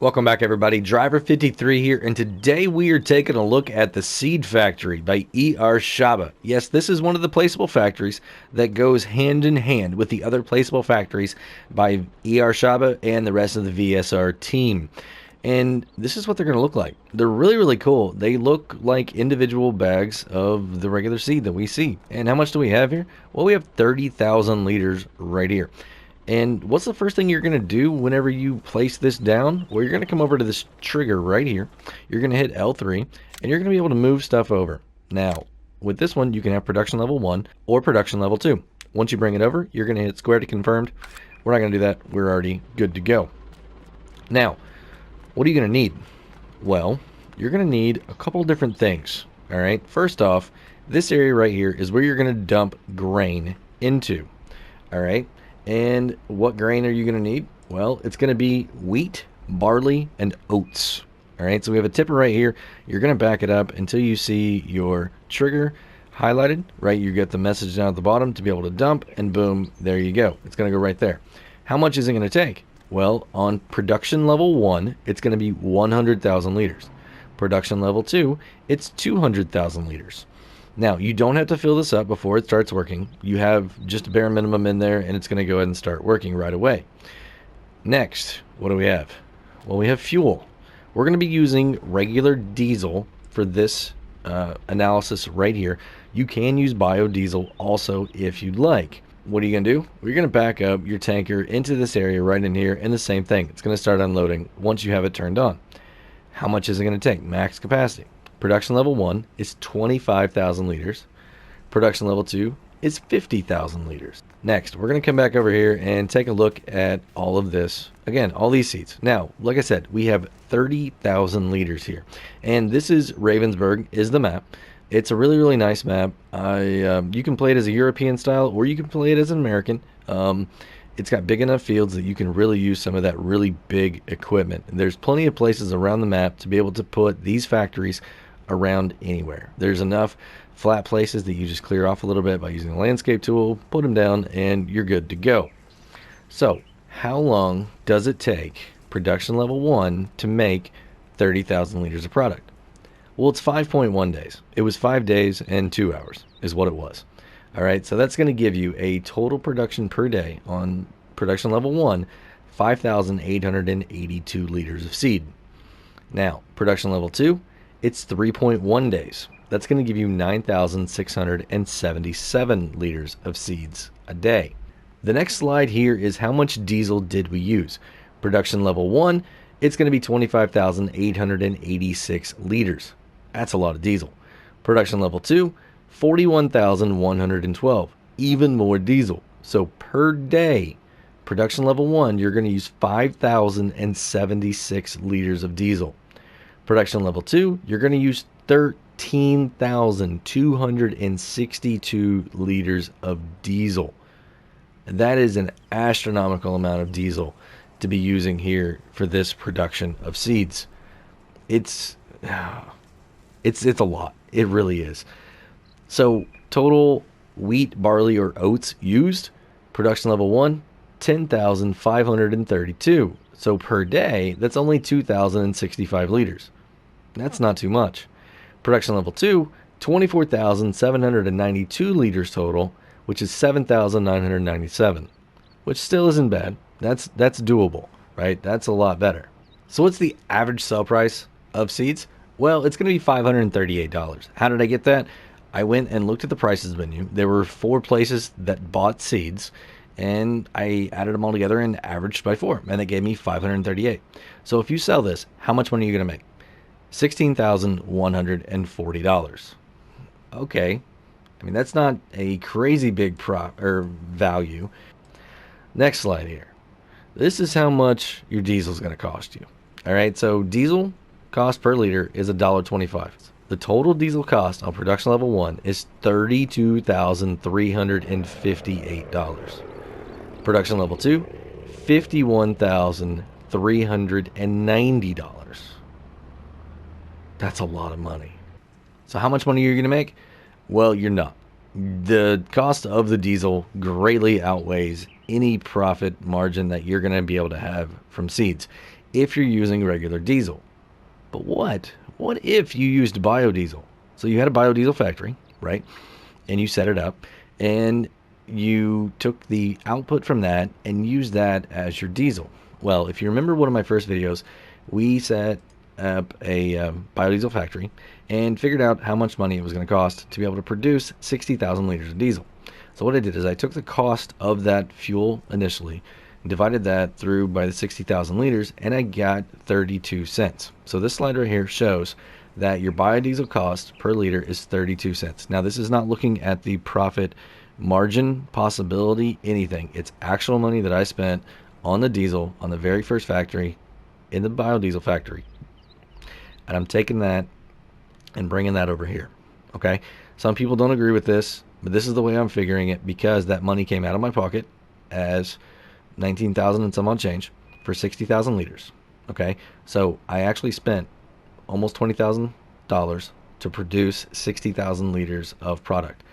Welcome back, everybody. Driver 53 here, and today we are taking a look at the Seed Factory by erShaba. Yes, this is one of the placeable factories that goes hand in hand with the other placeable factories by erShaba and the rest of the VSR team. And this is what they're going to look like. They're really, really cool. They look like individual bags of the regular seed that we see. And how much do we have here? Well, we have 30,000 liters right here. And what's the first thing you're going to do whenever you place this down? Well, you're going to come over to this trigger right here. You're going to hit L3, and you're going to be able to move stuff over. Now, with this one, you can have production level 1 or production level 2. Once you bring it over, you're going to hit square to confirmed. We're not going to do that. We're already good to go. Now, what are you going to need? Well, you're going to need a couple different things. All right. First off, this area right here is where you're going to dump grain into. All right. And what grain are you going to need? Well, it's going to be wheat, barley, and oats. All right, so we have a tipper right here. You're going to back it up until you see your trigger highlighted, right? You get the message down at the bottom to be able to dump, and boom, there you go. It's going to go right there. How much is it going to take? Well, on production level 1, it's going to be 100,000 liters. Production level 2, it's 200,000 liters. Now, you don't have to fill this up before it starts working. You have just a bare minimum in there, and it's going to go ahead and start working right away. Next, what do we have? Well, we have fuel. We're going to be using regular diesel for this analysis right here. You can use biodiesel also if you'd like. What are you going to do? You're going to back up your tanker into this area right in here, and the same thing. It's going to start unloading once you have it turned on. How much is it going to take? Max capacity. Production level 1 is 25,000 liters. Production level 2 is 50,000 liters. Next, we're going to come back over here and take a look at all of this. Again, all these seeds. Now, like I said, we have 30,000 liters here. And this is Ravensberg is the map. It's a really, really nice map. You can play it as a European style, or you can play it as an American. It's got big enough fields that you can really use some of that really big equipment. There's plenty of places around the map to be able to put these factories around anywhere. There's enough flat places that you just clear off a little bit by using the landscape tool, put them down, and you're good to go. So, how long does it take production level 1 to make 30,000 liters of product? Well, it's 5.1 days. It was 5 days and 2 hours is what it was. All right, so that's going to give you a total production per day on production level 1, 5,882 liters of seed. Now, production level 2, it's 3.1 days. That's going to give you 9,677 liters of seeds a day. The next slide here is how much diesel did we use. Production level 1, it's going to be 25,886 liters. That's a lot of diesel. Production level 2, 41,112. Even more diesel. So per day, production level 1, you're going to use 5,076 liters of diesel. Production level 2, you're going to use 13,262 liters of diesel. That is an astronomical amount of diesel to be using here for this production of seeds. It's a lot. It really is. So total wheat, barley, or oats used, production level 1, 10,532. So per day, that's only 2,065 liters. That's not too much. Production level 2, 24,792 liters total, which is 7,997, which still isn't bad. That's doable, right? That's a lot better. So what's the average sell price of seeds? Well, it's going to be $538. How did I get that? I went and looked at the prices menu. There were 4 places that bought seeds, and I added them all together and averaged by 4, and it gave me $538. So if you sell this, how much money are you going to make? $16,140. Okay. I mean, that's not a crazy big value. Next slide here. This is how much your diesel is going to cost you. All right, so diesel cost per liter is $1.25. The total diesel cost on production level 1 is $32,358. Production level 2, $51,390. That's a lot of money. So how much money are you going to make? Well, you're not. The cost of the diesel greatly outweighs any profit margin that you're going to be able to have from seeds. if you're using regular diesel. But what if you used biodiesel? So you had a biodiesel factory, right? And you set it up and you took the output from that and used that as your diesel. Well, if you remember one of my first videos, we set up a biodiesel factory and figured out how much money it was going to cost to be able to produce 60,000 liters of diesel. So what I did is I took the cost of that fuel initially, divided that through by the 60,000 liters, and I got 32 cents. So this slide right here shows that your biodiesel cost per liter is 32 cents. Now this is not looking at the profit margin possibility, anything. It's actual money that I spent on the diesel on the very first factory, in the biodiesel factory. And I'm taking that and bringing that over here. Okay, some people don't agree with this, but this is the way I'm figuring it, because that money came out of my pocket as 19,000 and some odd change for 60,000 liters. Okay, so I actually spent almost $20,000 to produce 60,000 liters of product.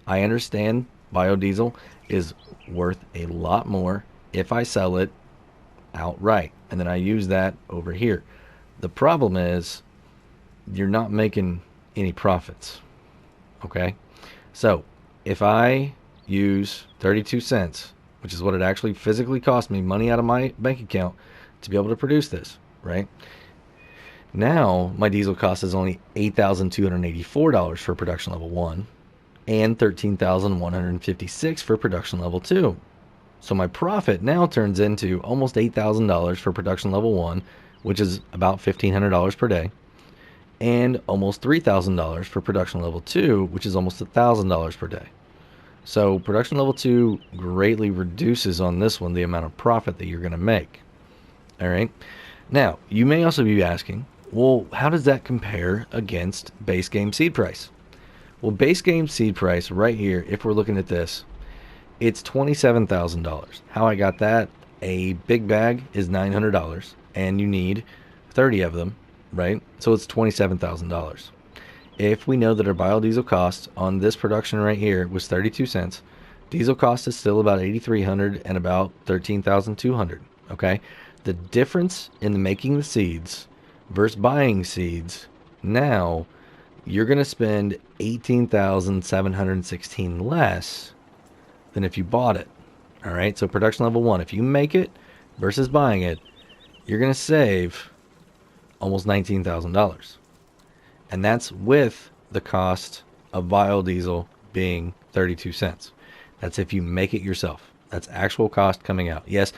I understand biodiesel is worth a lot more if I sell it outright, and then I use that over here. The problem is you're not making any profits. Okay, so if I use 32 cents, which is what it actually physically cost me, money out of my bank account, to be able to produce this, right? Now my diesel cost is only $8,284 for production level 1 and $13,156 for production level 2. So my profit now turns into almost $8,000 for production level 1, which is about $1,500 per day, and almost $3,000 for production level 2, which is almost $1,000 per day. So production level 2 greatly reduces on this one the amount of profit that you're going to make. All right. Now, you may also be asking, well, how does that compare against base game seed price? Well, base game seed price right here, if we're looking at this, it's $27,000. How I got that? A big bag is $900, and you need 30 of them, right? So it's $27,000. If we know that our biodiesel cost on this production right here was 32 cents, diesel cost is still about 8,300 and about 13,200. Okay, the difference in the making the seeds versus buying seeds, now you're going to spend 18,716 less than if you bought it. All right, so production level 1, if you make it versus buying it, you're going to save almost $19,000. And that's with the cost of biodiesel being 32 cents. That's if you make it yourself. That's actual cost coming out. Yes,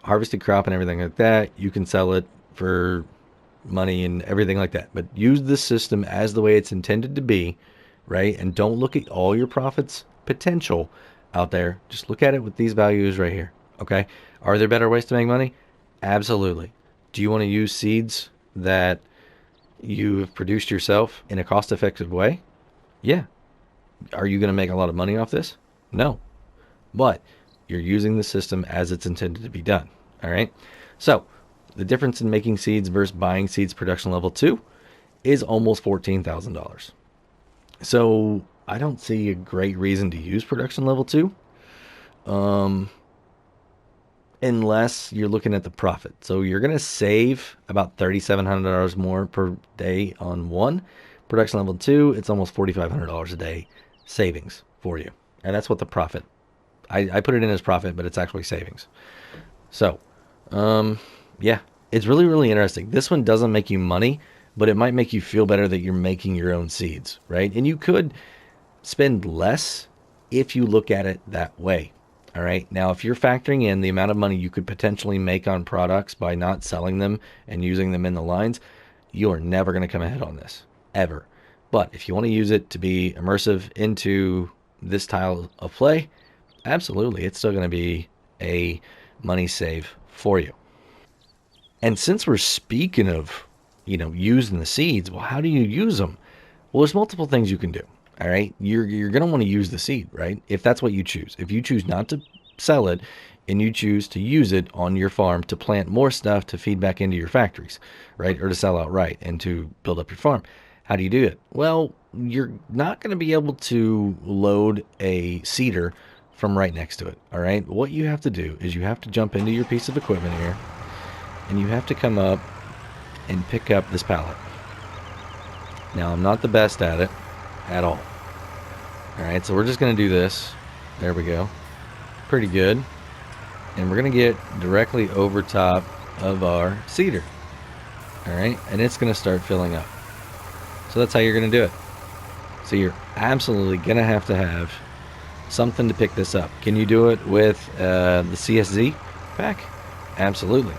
harvested crop and everything like that, you can sell it for money and everything like that. But use this system as the way it's intended to be, right? And don't look at all your profits potential out there. Just look at it with these values right here. Okay? Are there better ways to make money? Absolutely. Do you want to use seeds that you've produced yourself in a cost-effective way? Yeah. Are you going to make a lot of money off this? No. But you're using the system as it's intended to be done. All right? So the difference in making seeds versus buying seeds production level 2 is almost $14,000. So I don't see a great reason to use production level 2. Unless you're looking at the profit. So you're going to save about $3,700 more per day on 1. Production level 2, it's almost $4,500 a day savings for you. And that's what the profit, I put it in as profit, but it's actually savings. So, yeah, it's really, really interesting. This one doesn't make you money, but it might make you feel better that you're making your own seeds, right? And you could spend less if you look at it that way. All right. Now, if you're factoring in the amount of money you could potentially make on products by not selling them and using them in the lines, you are never going to come ahead on this, ever. But if you want to use it to be immersive into this style of play, absolutely, it's still going to be a money save for you. And since we're speaking of, using the seeds, well, how do you use them? Well, there's multiple things you can do. All right, you're going to want to use the seed, right? If that's what you choose. If you choose not to sell it and you choose to use it on your farm to plant more stuff to feed back into your factories, right? Or to sell outright and to build up your farm. How do you do it? Well, you're not going to be able to load a cedar from right next to it, all right? What you have to do is you have to jump into your piece of equipment here and you have to come up and pick up this pallet. Now, I'm not the best at it at all. Alright, so we're just going to do this. There we go. Pretty good. And we're going to get directly over top of our cedar. Alright, and it's going to start filling up. So that's how you're going to do it. So you're absolutely going to have something to pick this up. Can you do it with the CSZ pack? Absolutely.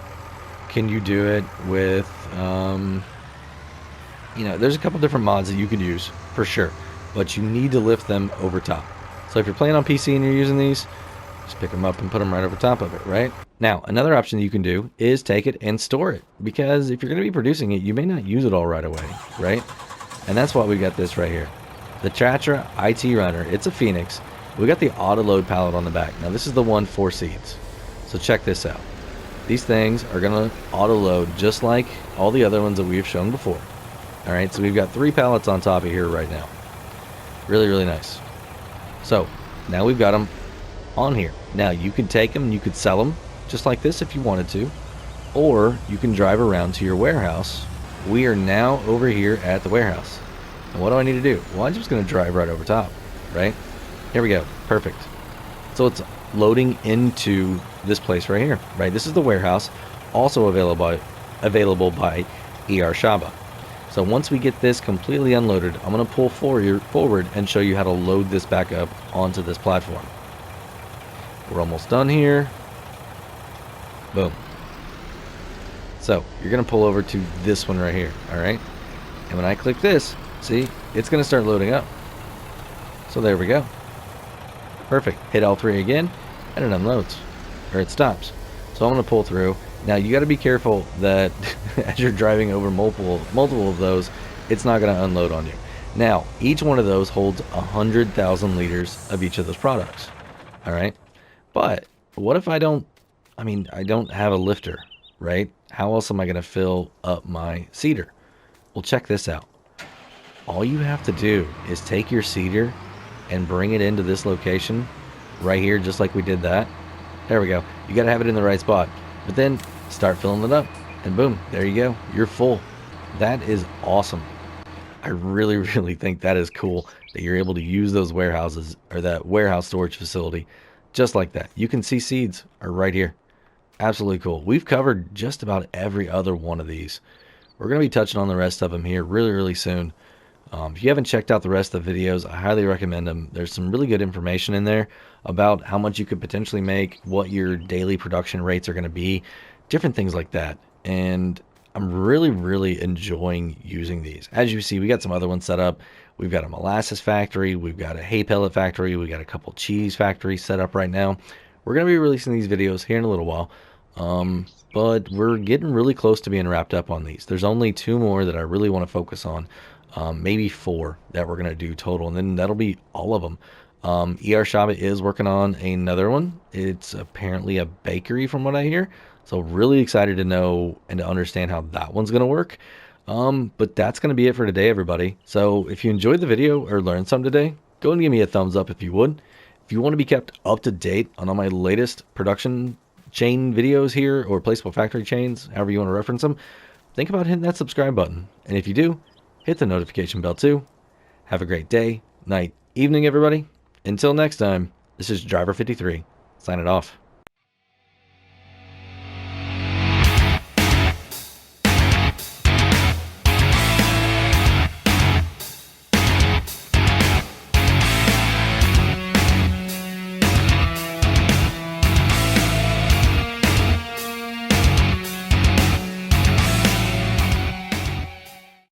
Can you do it with, you know, there's a couple different mods that you can use for sure, but you need to lift them over top. So if you're playing on PC and you're using these, just pick them up and put them right over top of it, right? Now, another option you can do is take it and store it, because if you're going to be producing it, you may not use it all right away, right? And that's why we got this right here. The Chatra ITRunner. It's a Phoenix. We got the AutoLoad pallet on the back. Now, this is the one for seeds. So check this out. These things are going to auto-load just like all the other ones that we've shown before. Alright, so we've got 3 pallets on top of here right now. Really, really nice. So, now we've got them on here. Now, you can take them and you could sell them just like this if you wanted to. Or, you can drive around to your warehouse. We are now over here at the warehouse. And what do I need to do? Well, I'm just going to drive right over top, right? Here we go. Perfect. So, it's loading into this place right here, right? This is the warehouse, also available by erShaba. So once we get this completely unloaded, I'm going to pull forward and show you how to load this back up onto this platform. We're almost done here. Boom. So you're going to pull over to this one right here, all right? And when I click this, see, it's going to start loading up. So there we go. Perfect. Hit L3 again, and it unloads, or it stops. So I'm going to pull through. Now you got to be careful that as you're driving over multiple of those, it's not going to unload on you. Now each one of those holds 100,000 liters of each of those products. All right, but what if I don't have a lifter, right? How else am I going to fill up my cedar? Well, check this out. All you have to do is take your cedar and bring it into this location right here, just like we did that. There we go. You got to have it in the right spot. But then start filling it up, and boom, there you go. You're full. That is awesome. I really, really think that is cool that you're able to use those warehouses, or that warehouse storage facility, just like that. You can see seeds are right here. Absolutely cool. We've covered just about every other one of these. We're going to be touching on the rest of them here really, really soon. If you haven't checked out the rest of the videos, I highly recommend them. There's some really good information in there about how much you could potentially make, what your daily production rates are going to be, different things like that. And I'm really, really enjoying using these. As you see, we got some other ones set up. We've got a molasses factory. We've got a hay pellet factory. We got a couple cheese factories set up right now. We're going to be releasing these videos here in a little while. But we're getting really close to being wrapped up on these. There's only 2 more that I really want to focus on. Maybe 4 that we're going to do total, and then that'll be all of them. erShaba is working on another one. It's apparently a bakery from what I hear. So really excited to know and to understand how that one's going to work. But that's going to be it for today, everybody. So if you enjoyed the video or learned something today, go and give me a thumbs up if you would. If you want to be kept up to date on all my latest production chain videos here, or placeable factory chains, however you want to reference them, think about hitting that subscribe button. And if you do, hit the notification bell too. Have a great day, night, evening, everybody. Until next time, this is Driver53, signing off.